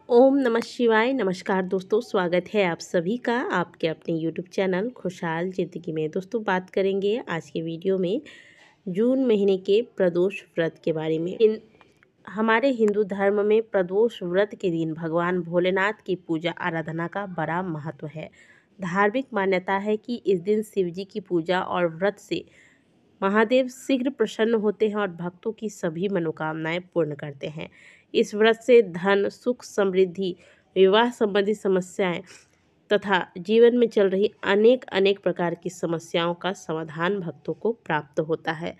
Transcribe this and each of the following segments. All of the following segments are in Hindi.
ओम नमः शिवाय। नमस्कार दोस्तों, स्वागत है आप सभी का आपके अपने यूट्यूब चैनल खुशहाल ज़िंदगी में। दोस्तों बात करेंगे आज के वीडियो में जून महीने के प्रदोष व्रत के बारे में। हमारे हिंदू धर्म में प्रदोष व्रत के दिन भगवान भोलेनाथ की पूजा आराधना का बड़ा महत्व है। धार्मिक मान्यता है कि इस दिन शिव जी की पूजा और व्रत से महादेव शीघ्र प्रसन्न होते हैं और भक्तों की सभी मनोकामनाएं पूर्ण करते हैं। इस व्रत से धन, सुख, समृद्धि, विवाह संबंधी समस्याएं तथा जीवन में चल रही अनेक अनेक प्रकार की समस्याओं का समाधान भक्तों को प्राप्त होता है।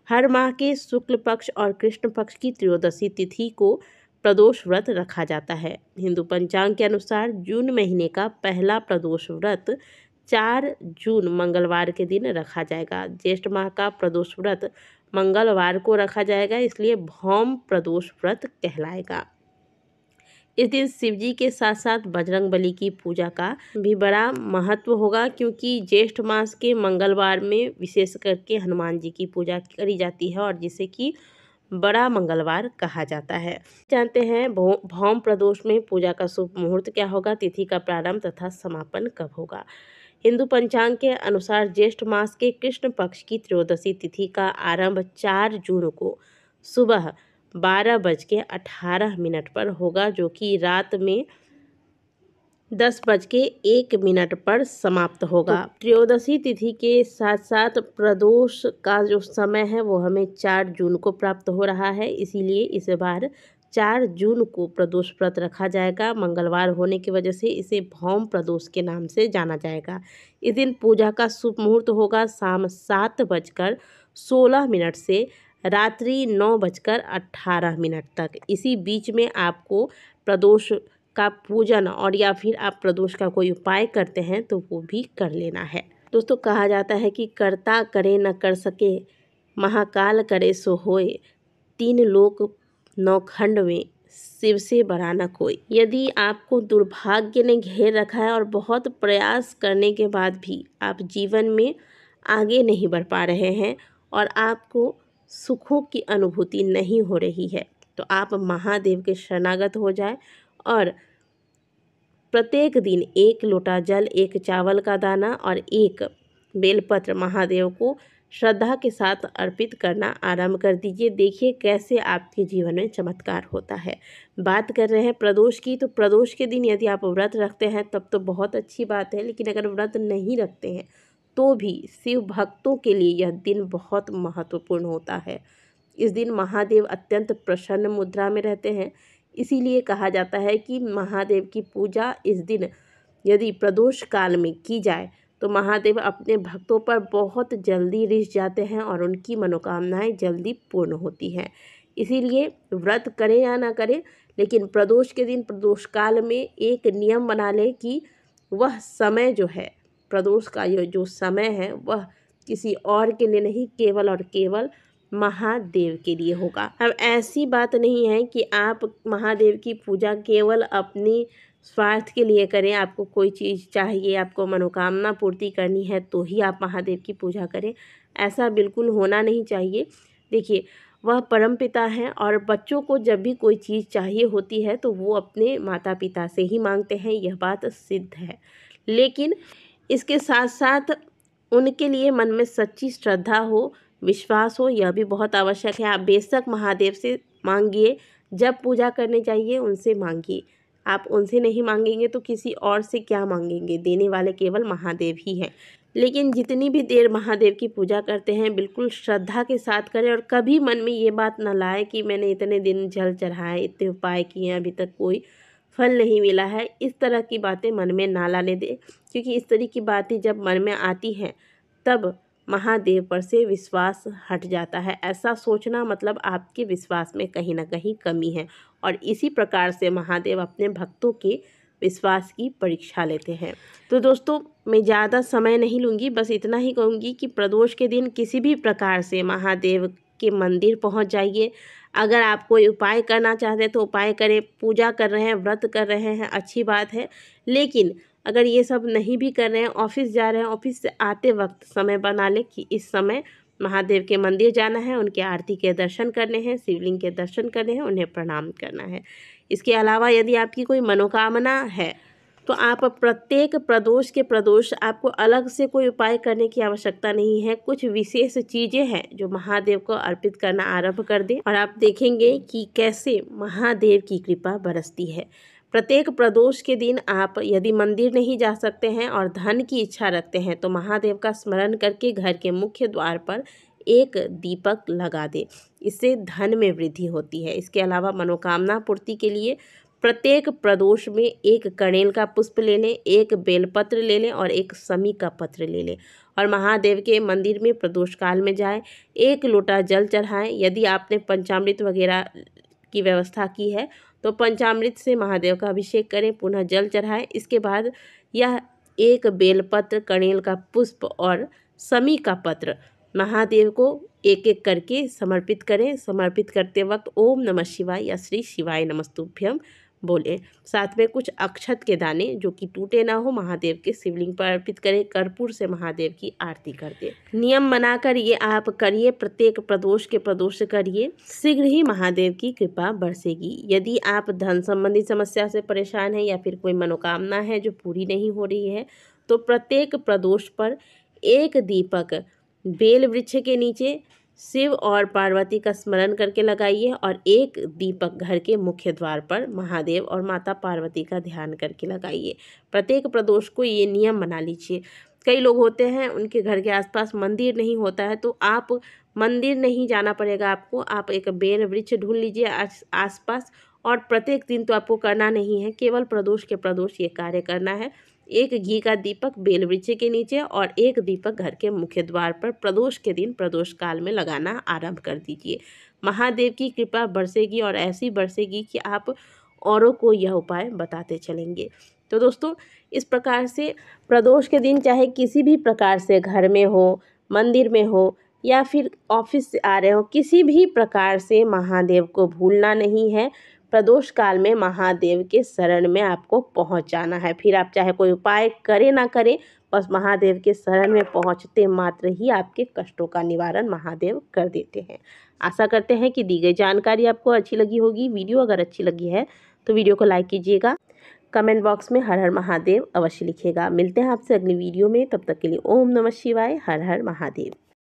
हर माह के शुक्ल पक्ष और कृष्ण पक्ष की त्रयोदशी तिथि को प्रदोष व्रत रखा जाता है। हिंदू पंचांग के अनुसार जून महीने का पहला प्रदोष व्रत 4 जून मंगलवार के दिन रखा जाएगा। ज्येष्ठ माह का प्रदोष व्रत मंगलवार को रखा जाएगा, इसलिए भौम प्रदोष व्रत कहलाएगा। इस दिन शिव जी के साथ साथ बजरंग बली की पूजा का भी बड़ा महत्व होगा, क्योंकि ज्येष्ठ मास के मंगलवार में विशेष करके हनुमान जी की पूजा करी जाती है और जिसे कि बड़ा मंगलवार कहा जाता है। जानते हैं भौम प्रदोष में पूजा का शुभ मुहूर्त क्या होगा, तिथि का प्रारंभ तथा समापन कब होगा। हिंदू पंचांग के अनुसार ज्येष्ठ मास के कृष्ण पक्ष की त्रयोदशी तिथि का आरंभ 4 जून को सुबह 12:18 पर होगा, जो कि रात में 10:01 पर समाप्त होगा। त्रयोदशी तिथि के साथ साथ प्रदोष का जो समय है वो हमें 4 जून को प्राप्त हो रहा है, इसीलिए इस बार 4 जून को प्रदोष व्रत रखा जाएगा। मंगलवार होने की वजह से इसे भौम प्रदोष के नाम से जाना जाएगा। इस दिन पूजा का शुभ मुहूर्त होगा शाम 7:16 से रात्रि 9:18 तक। इसी बीच में आपको प्रदोष का पूजन और या फिर आप प्रदोष का कोई उपाय करते हैं तो वो भी कर लेना है। दोस्तों कहा जाता है कि करता करे न कर सके, महाकाल करे सो होए, 3 लोक 9 खंड में शिव से बड़ा न कोई। यदि आपको दुर्भाग्य ने घेर रखा है और बहुत प्रयास करने के बाद भी आप जीवन में आगे नहीं बढ़ पा रहे हैं और आपको सुखों की अनुभूति नहीं हो रही है, तो आप महादेव के शरणागत हो जाए और प्रत्येक दिन 1 लोटा जल, 1 चावल का दाना और 1 बेलपत्र महादेव को श्रद्धा के साथ अर्पित करना आरंभ कर दीजिए। देखिए कैसे आपके जीवन में चमत्कार होता है। बात कर रहे हैं प्रदोष की, तो प्रदोष के दिन यदि आप व्रत रखते हैं तब तो बहुत अच्छी बात है, लेकिन अगर व्रत नहीं रखते हैं तो भी शिव भक्तों के लिए यह दिन बहुत महत्वपूर्ण होता है। इस दिन महादेव अत्यंत प्रसन्न मुद्रा में रहते हैं, इसीलिए कहा जाता है कि महादेव की पूजा इस दिन यदि प्रदोष काल में की जाए तो महादेव अपने भक्तों पर बहुत जल्दी रिझ जाते हैं और उनकी मनोकामनाएं जल्दी पूर्ण होती हैं। इसीलिए व्रत करें या ना करें, लेकिन प्रदोष के दिन प्रदोष काल में एक नियम बना लें कि वह समय जो है, प्रदोष का ये जो समय है वह किसी और के लिए नहीं, केवल और केवल महादेव के लिए होगा। अब ऐसी बात नहीं है कि आप महादेव की पूजा केवल अपनी स्वार्थ के लिए करें, आपको कोई चीज़ चाहिए, आपको मनोकामना पूर्ति करनी है तो ही आप महादेव की पूजा करें, ऐसा बिल्कुल होना नहीं चाहिए। देखिए वह परमपिता हैं और बच्चों को जब भी कोई चीज़ चाहिए होती है तो वो अपने माता पिता से ही मांगते हैं, यह बात सिद्ध है। लेकिन इसके साथ साथ उनके लिए मन में सच्ची श्रद्धा हो, विश्वास हो, यह भी बहुत आवश्यक है। आप बेशक महादेव से मांगिए, जब पूजा करने चाहिए उनसे मांगिए। आप उनसे नहीं मांगेंगे तो किसी और से क्या मांगेंगे, देने वाले केवल महादेव ही हैं। लेकिन जितनी भी देर महादेव की पूजा करते हैं बिल्कुल श्रद्धा के साथ करें और कभी मन में ये बात ना लाए कि मैंने इतने दिन जल चढ़ाए, इतने उपाय किए, अभी तक कोई फल नहीं मिला है। इस तरह की बातें मन में ना लाने दें, क्योंकि इस तरह की बातें जब मन में आती हैं तब महादेव पर से विश्वास हट जाता है। ऐसा सोचना मतलब आपके विश्वास में कहीं ना कहीं कमी है और इसी प्रकार से महादेव अपने भक्तों के विश्वास की परीक्षा लेते हैं। तो दोस्तों मैं ज़्यादा समय नहीं लूँगी, बस इतना ही कहूँगी कि प्रदोष के दिन किसी भी प्रकार से महादेव के मंदिर पहुँच जाइए। अगर आप कोई उपाय करना चाहते हैं तो उपाय करें, पूजा कर रहे हैं, व्रत कर रहे हैं, अच्छी बात है। लेकिन अगर ये सब नहीं भी कर रहे हैं, ऑफिस जा रहे हैं, ऑफिस से आते वक्त समय बना लें कि इस समय महादेव के मंदिर जाना है, उनके आरती के दर्शन करने हैं, शिवलिंग के दर्शन करने हैं, उन्हें प्रणाम करना है। इसके अलावा यदि आपकी कोई मनोकामना है तो आप प्रत्येक प्रदोष के प्रदोष आपको अलग से कोई उपाय करने की आवश्यकता नहीं है। कुछ विशेष चीज़ें हैं जो महादेव को अर्पित करना आरंभ कर दें और आप देखेंगे कि कैसे महादेव की कृपा बरसती है। प्रत्येक प्रदोष के दिन आप यदि मंदिर नहीं जा सकते हैं और धन की इच्छा रखते हैं तो महादेव का स्मरण करके घर के मुख्य द्वार पर एक दीपक लगा दें। इससे धन में वृद्धि होती है। इसके अलावा मनोकामना पूर्ति के लिए प्रत्येक प्रदोष में एक कनेल का पुष्प ले लें, एक बेलपत्र ले लें और एक समी का पत्र ले लें और महादेव के मंदिर में प्रदोष काल में जाएं, 1 लोटा जल चढ़ाएं। यदि आपने पंचामृत वगैरह की व्यवस्था की है तो पंचामृत से महादेव का अभिषेक करें, पुनः जल चढ़ाएं। इसके बाद यह एक बेलपत्र, कनेल का पुष्प और समी का पत्र महादेव को एक एक करके समर्पित करें। समर्पित करते वक्त ओम नमः शिवाय या श्री शिवाय नमस्तुभ्यम बोलें। साथ में कुछ अक्षत के दाने जो कि टूटे ना हो महादेव के शिवलिंग पर अर्पित करें। कर्पूर से महादेव की आरती कर दें। नियम बनाकर ये आप करिए, प्रत्येक प्रदोष के प्रदोष करिए, शीघ्र ही महादेव की कृपा बरसेगी। यदि आप धन संबंधी समस्या से परेशान हैं या फिर कोई मनोकामना है जो पूरी नहीं हो रही है तो प्रत्येक प्रदोष पर एक दीपक बेल वृक्ष के नीचे शिव और पार्वती का स्मरण करके लगाइए और एक दीपक घर के मुख्य द्वार पर महादेव और माता पार्वती का ध्यान करके लगाइए। प्रत्येक प्रदोष को ये नियम बना लीजिए। कई लोग होते हैं उनके घर के आसपास मंदिर नहीं होता है तो आप मंदिर नहीं जाना पड़ेगा आपको, आप एक बेल वृक्ष ढूंढ लीजिए आसपास और प्रत्येक दिन तो आपको करना नहीं है, केवल प्रदोष के प्रदोष ये कार्य करना है। एक घी का दीपक बेल वृक्ष के नीचे और एक दीपक घर के मुख्य द्वार पर प्रदोष के दिन प्रदोष काल में लगाना आरंभ कर दीजिए। महादेव की कृपा बरसेगी और ऐसी बरसेगी कि आप औरों को यह उपाय बताते चलेंगे। तो दोस्तों, इस प्रकार से प्रदोष के दिन चाहे किसी भी प्रकार से घर में हो, मंदिर में हो या फिर ऑफिस से आ रहे हो, किसी भी प्रकार से महादेव को भूलना नहीं है। प्रदोष काल में महादेव के शरण में आपको पहुंच जाना है। फिर आप चाहे कोई उपाय करें ना करें, बस महादेव के शरण में पहुंचते मात्र ही आपके कष्टों का निवारण महादेव कर देते हैं। आशा करते हैं कि दी गई जानकारी आपको अच्छी लगी होगी। वीडियो अगर अच्छी लगी है तो वीडियो को लाइक कीजिएगा, कमेंट बॉक्स में हर हर महादेव अवश्य लिखिएगा। मिलते हैं आपसे अगली वीडियो में, तब तक के लिए ओम नमः शिवाय, हर हर महादेव।